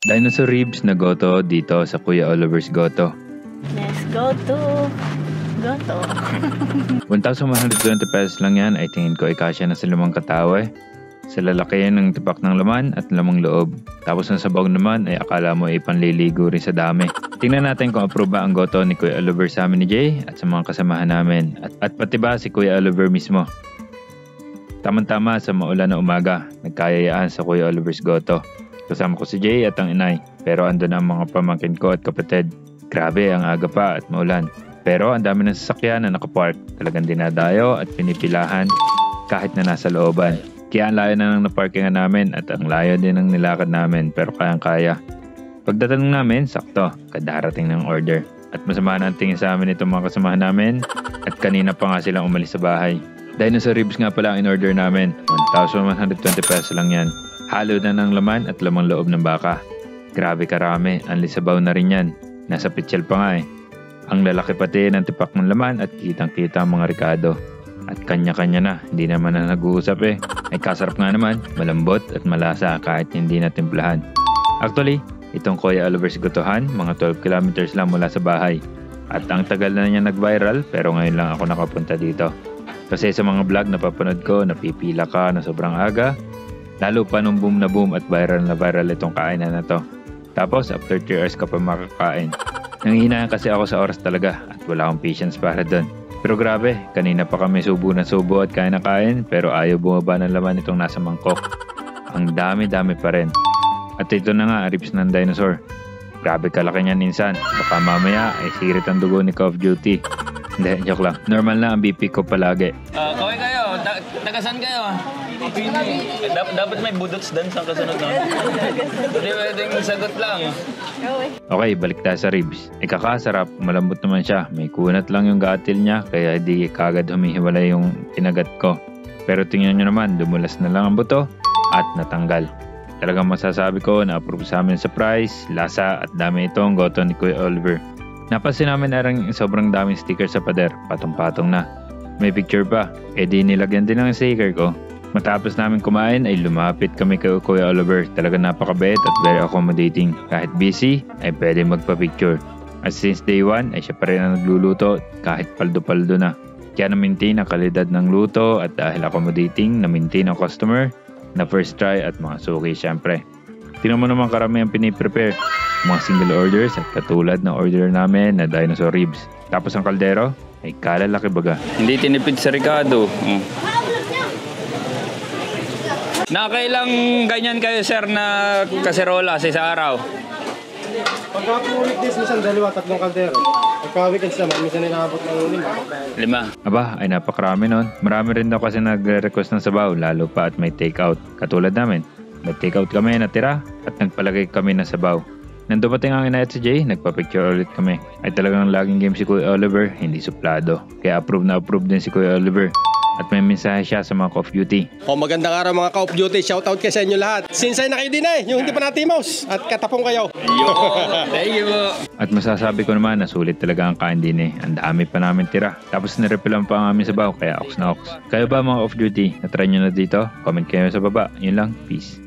Dinosaur ribs na goto dito sa Kuya Oliver's Goto. Let's go to Goto. 1,120 pesos lang yan ay tingin ko ay kasya na sa 5 katawa eh. Sa lalaki ng tipak ng laman at lamang loob. Tapos ang sabaw naman ay akala mo ay panliligo rin sa dami. Tingnan natin kung approve ba ang goto ni Kuya Oliver sa amin ni Jay at sa mga kasamahan namin. At pati ba si Kuya Oliver mismo. Tama-tama sa maulan na umaga, nagkayayaan sa Kuya Oliver's Goto. Kasama ko si Jay at ang inay, pero andun ang mga pamangkin ko at kapatid. Grabe ang aga pa at maulan. Pero ang dami ng sasakyan na nakapark, talagang dinadayo at pinipilahan kahit na nasa looban. Kaya ang layo na ng naparkingan namin at ang layo din ng nilakad namin pero kayang-kaya. Pagdating namin, sakto, kadarating ng order. At masama na ang tingin sa amin itong mga kasamahan namin at kanina pa nga silang umalis sa bahay. Dinosaur ribs nga pala ang in-order namin, 1,120 pesos lang yan. Halo na ng laman at lamang loob ng baka. Grabe karami, ang lisabaw na rin yan. Nasa pitsel pa nga eh. Ang lalaki pati ng tipak ng laman at kitang-kita ang mga rikado. At kanya-kanya na, hindi naman na nag-uusap eh. Ay kasarap nga naman, malambot at malasa kahit hindi na timplahan. Actually, itong Kuya Oliver's Gotohan, mga 12 kilometers lang mula sa bahay. At ang tagal na niya nag-viral pero ngayon lang ako nakapunta dito. Kasi sa mga vlog na papanood ko, napipila ka na sobrang aga. Lalo pa nung boom na boom at viral na viral itong kainan na to. Tapos after 3 hours ka pa makakain. Nanghihinayang kasi ako sa oras talaga at wala akong patience para doon. Pero grabe, kanina pa kami subo na subo at kain na kain pero ayaw bumaba ng laman itong nasa mangkok. Ang dami-dami pa rin. At ito na nga, ribs ng dinosaur. Grabe kalaki niyan minsan. Baka mamaya ay sirit ang dugo ni Call of Duty. Hindi, joke lang. Normal na ang BP ko palagi. Kaway kayo, tagasan kayo. Dapat may budots doon sa kasunod na. Hindi pwedeng sagot lang. Okay, balik tayo sa ribs. Kakasarap, malambot naman siya. May kunat lang yung gatil niya, kaya di kagad humihiwalay yung tinagat ko. Pero tingnan nyo naman, dumulas na lang ang buto at natanggal. Talagang masasabi ko na approve sa amin sa price, lasa at dami itong goto ni Kuya Oliver. Napansin namin na rin sobrang daming sticker sa pader, patong-patong na. May picture pa, di nilagyan din ng sticker ko. Matapos namin kumain ay lumapit kami kay Kuya Oliver. Talagang napakabait at very accommodating. Kahit busy ay pwede magpa-picture. At since day 1 ay siya pa rin ang nagluluto kahit paldo-paldo na. Kaya na-maintain ang kalidad ng luto at dahil accommodating, na-maintain ang customer na first try at mga suki syempre. Tingnan mo naman karami ang piniprepare. Mga single orders at katulad ng order namin na dinosaur ribs. Tapos ang kaldero ay kalalaki baga. Hindi tinipid sa Ricardo. Nakailang ganyan kayo sir na kaserola sa isang araw? Pagka po weekdays, minsan 2-3 kaldero. Pagka weekends naman, minsan inaabot ng 5. Aba, ay napakarami nun. Marami rin daw kasi nagre-request ng sabaw, lalo pa at may take-out. Katulad namin, may take-out kami natira at nagpalagay kami ng sabaw. Nang dumating ang ina at si Jay, nagpa-picture ulit kami. Ay talagang laging game si Kuya Oliver, hindi suplado. Kaya approve na approve din si Kuya Oliver. At may mensahe siya sa mga Call of Duty. Magandang araw mga Call of Duty. Shoutout kayo sa inyo lahat. Sinsay na kayo din yung hindi pa natimos. At katapong kayo. Thank you po. At masasabi ko naman na sulit talaga ang kain din eh. Ang dami pa namin tira. Tapos nirepilan pa ang aming sabaw, kaya ox na ox. Kayo ba mga Call of Duty? Natry nyo na dito? Comment kayo sa baba. Yun lang. Peace.